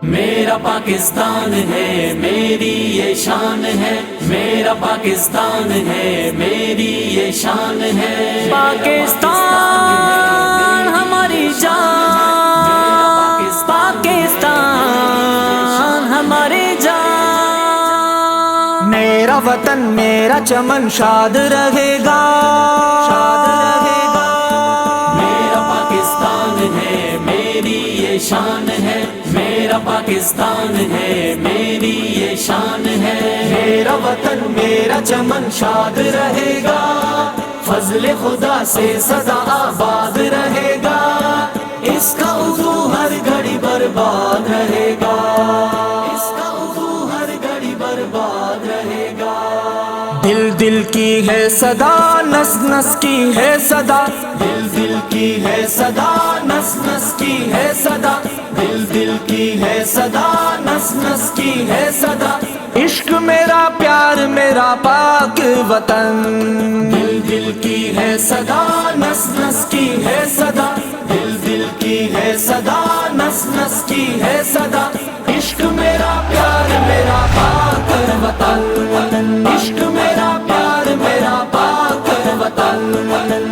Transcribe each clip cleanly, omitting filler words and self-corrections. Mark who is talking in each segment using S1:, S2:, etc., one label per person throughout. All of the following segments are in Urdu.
S1: میرا پاکستان ہے میری یہ شان ہے، میرا پاکستان ہے میری یہ شان ہے، پاکستان ہماری جان، پاکستان ہماری جان،
S2: میرا وطن میرا چمن شاد رہے گا، شاد رہے گا،
S1: میرا پاکستان ہے میری یہ شان ہے، میرا پاکستان ہے میری یہ شان ہے،
S2: میرا وطن میرا چمن شاد رہے گا، فضل خدا سے سدا آباد رہے گا، اس کا عضو ہر گھڑی برباد رہے گا، اس کا عضو ہر گھڑی برباد رہے گا، دل دل کی ہے صدا، نس نس کی ہے صدا، دل دل کی ہے صدا، نس نس کی ہے صدا، دل دل کی ہے صدا، نس نس کی ہے صدا، عشق میرا پیار میرا پاک وطن، دل دل کی ہے صدا، نس نس کی ہے صدا، دل دل کی ہے صدا، نس نس کی ہے صدا، عشق میرا پیار میرا پاک وطن، عشق میرا پیار میرا پاک وطن،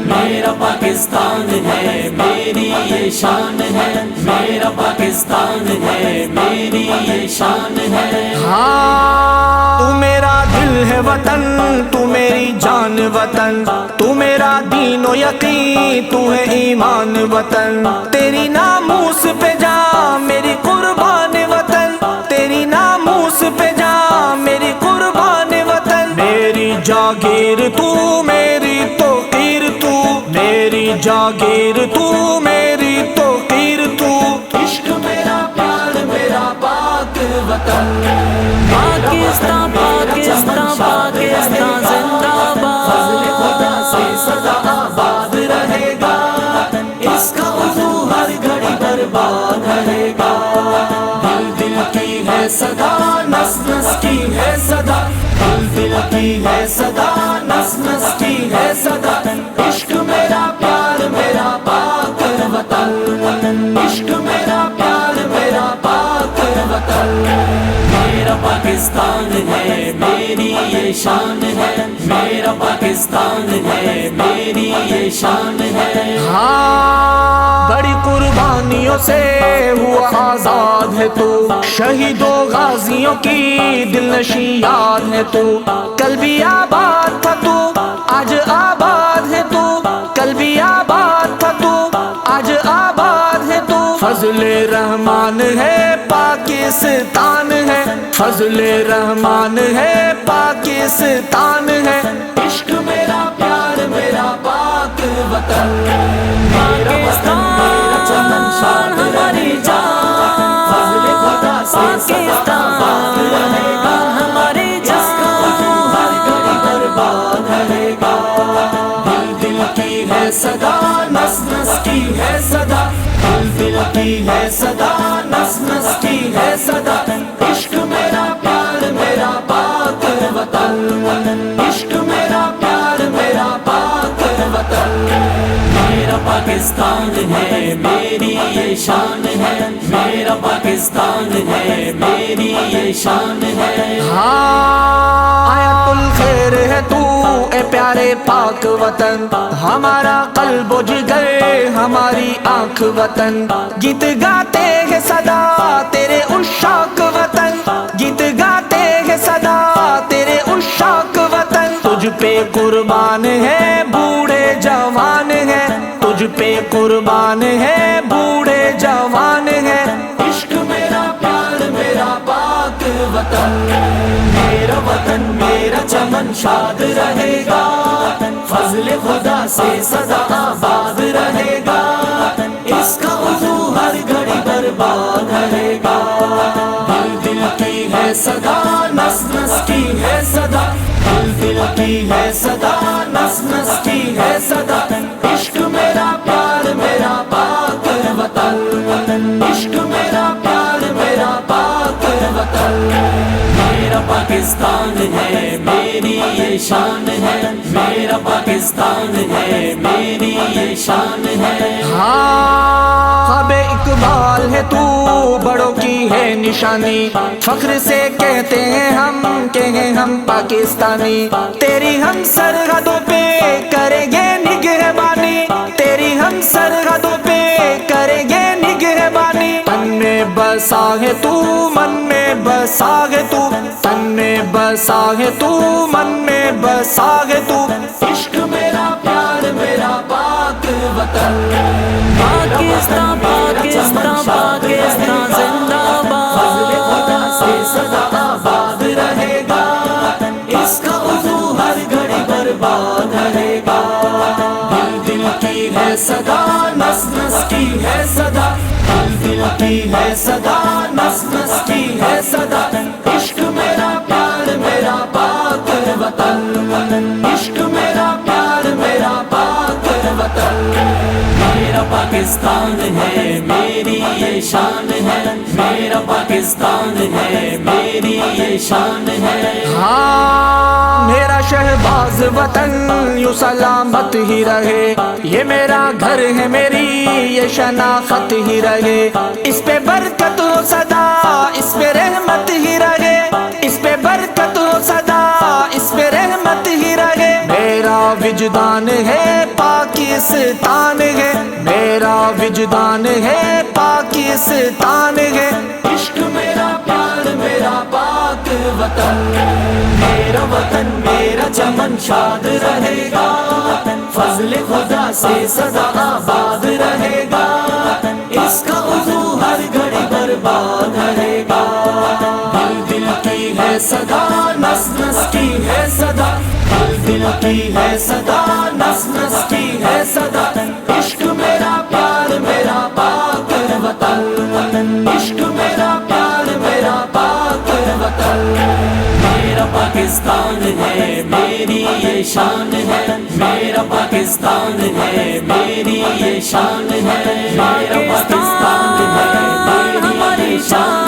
S1: میرا پاکستان ہے میری یہ شان ہے، میرا پاکستان ہے میری یہ شان ہے،
S2: ہاں تو میرا دل ہے وطن، تو میری جان وطن، تو میرا دین و یقین، تو ہے ایمان وطن، تیری ناموس پہ جا میری قربان وطن، تیری ناموس پہ جا میری قربان وطن، میری جاگیر تو میری توقیر تو، میری جاگیر تو میری توقیر تو، عشق میرا پیار میرا پاک وطن،
S1: پاکستان پاکستان پاکستان زندہ
S2: فضل خدا سے سدا آباد رہے گا، اس کا عضو ہر گھڑی برباد رہے گا، دل دل کی ہے صدا، نس نس کی ہے صدا، دل دل کی ہے صدا، نس نس کی ہے صدا، عشق میرا پیار میرا پاک وطن، عشق میرا پیار میرا پاک وطن،
S1: میرا پاکستان ہے میری یہ شان ہے، میرا پاکستان ہے میری یہ شان ہے،
S2: ہاں بڑی قربانیوں سے ہوا آزاد ہے تو، شہیدوں غازیوں کی دل نشیں یاد ہے تو، کل بھی آباد تھا تو آج آباد ہے تو، کل بھی آباد تھا تو آج آباد ہے تو، فضل رحمان ہے پاکستان ہے، فضل رحمان ہے پاکستان ہے، عشق میرا پیار میرا پاک وطن، میرا وطن میرا چمن شاد
S1: ہماری جان،
S2: فضل خدا سے سدا آباد رہے گا،
S1: ہماری
S2: اس کا عضو ہر گھڑی برباد رہے گا، دل دل کی ہے صدا، نس نس کی ہے صدا، دل دل کی ہے صدا، نس نس کی ہے صدا، عشق میرا پیار میرا پاک وطن، عشق میرا پیار میرا پاک وطن،
S1: میرا پاکستان ہے میری یہ شان ہے، میرا پاکستان ہے میری یہ شان ہے،
S2: آیت الخیر ہے تو اے پیارے پاک وطن، ہمارا قلب و جگر ہماری آنکھ وطن، گیت گاتے ہیں صدا تیرے عشاق وطن، گیت گاتے ہیں صدا تیرے عشاق وطن، تجھ پہ قربان ہے بوڑھے جوان ہے، تجھ پہ قربان ہے بوڑھے جوان ہے، عشق میرا پیار میرا پاک وطن، میرا وطن میرا چمن شاد رہے گا، فضل خدا سے سدا آباد رہے گا، اس کا عضو ہر گھڑی برباد رہے گا، دل دل کی ہے صدا، نس نس کی ہے صدا، دل دل کی ہے صدا، نس نس کی ہے صدا، عشق میرا پیار میرا پاک وطن، عشق میرا پیار میرا پاک وطن،
S1: میرا پاکستان ہے میری یہ شان ہے، میرا پاکستان ہے میری یہ شان ہے،
S2: ہاں خواب اقبال ہے تو بڑوں کی ہے نشانی، فخر سے کہتے ہیں ہم پاکستانی، تیری ہم سرحدوں پہ کریں گے نگہبانی، تیری ہم سرحدوں پہ کریں گے نگہبانی، تن میں بسا ہے تو من میں بسا ہے تو، تن میں بسا ہے تو من میں بسا ہے تو، عشق میرا پیار میرا پاک وطن،
S1: پاکستان پاکستان پاکستان زندہ
S2: فضل خدا سے
S1: باد،
S2: سدا آباد رہے گا، اس کا عضو ہر گھڑی برباد رہے گا، دل دل کی ہے صدا نس نس کی ہے صدا، دل دل کی ہے صدا نس نس کی ہے صدا، عشق میرا پیار میرا پاک وطن، عشق میرا پیار میرا پاک وطن،
S1: میرا پاکستان ہے میری یہ شان ہے، میرا پاکستان ہے میری یہ شان ہے،
S2: ہاں میرا شہباز وطن یوں سلامت ہی رہے، یہ میرا گھر ہے میری یہ شناخت ہی رہے، اس پہ برکت ہو صدا اس پہ رحمت ہی رہے، اس پہ برکت ہو صدا اس پہ رحمت ہی رہے، میرا وجدان ہے پاکستان ہے، میرا وجدان ہے پاکستان ہے، عشق میرا پیار میرا پاک وطن، میرا وطن میرا چمن شاد رہے گا، فضل خدا سے سدا آباد رہے گا، اس کا عضو ہر گھڑی برباد رہے گا، دل دل کی ہے صدا نس نس کی ہے صدا، دل دل کی ہے صدا نس نس کی ہے صدا، عشق میرا پیار میرا پاک وطن، عشق میرا پیار میرا پاک وطن،
S1: میرا پاکستان ہے میری یہ شان ہے، میرا پاکستان ہے میری یہ شان ہے، میرا پاکستان ہے میری یہ شان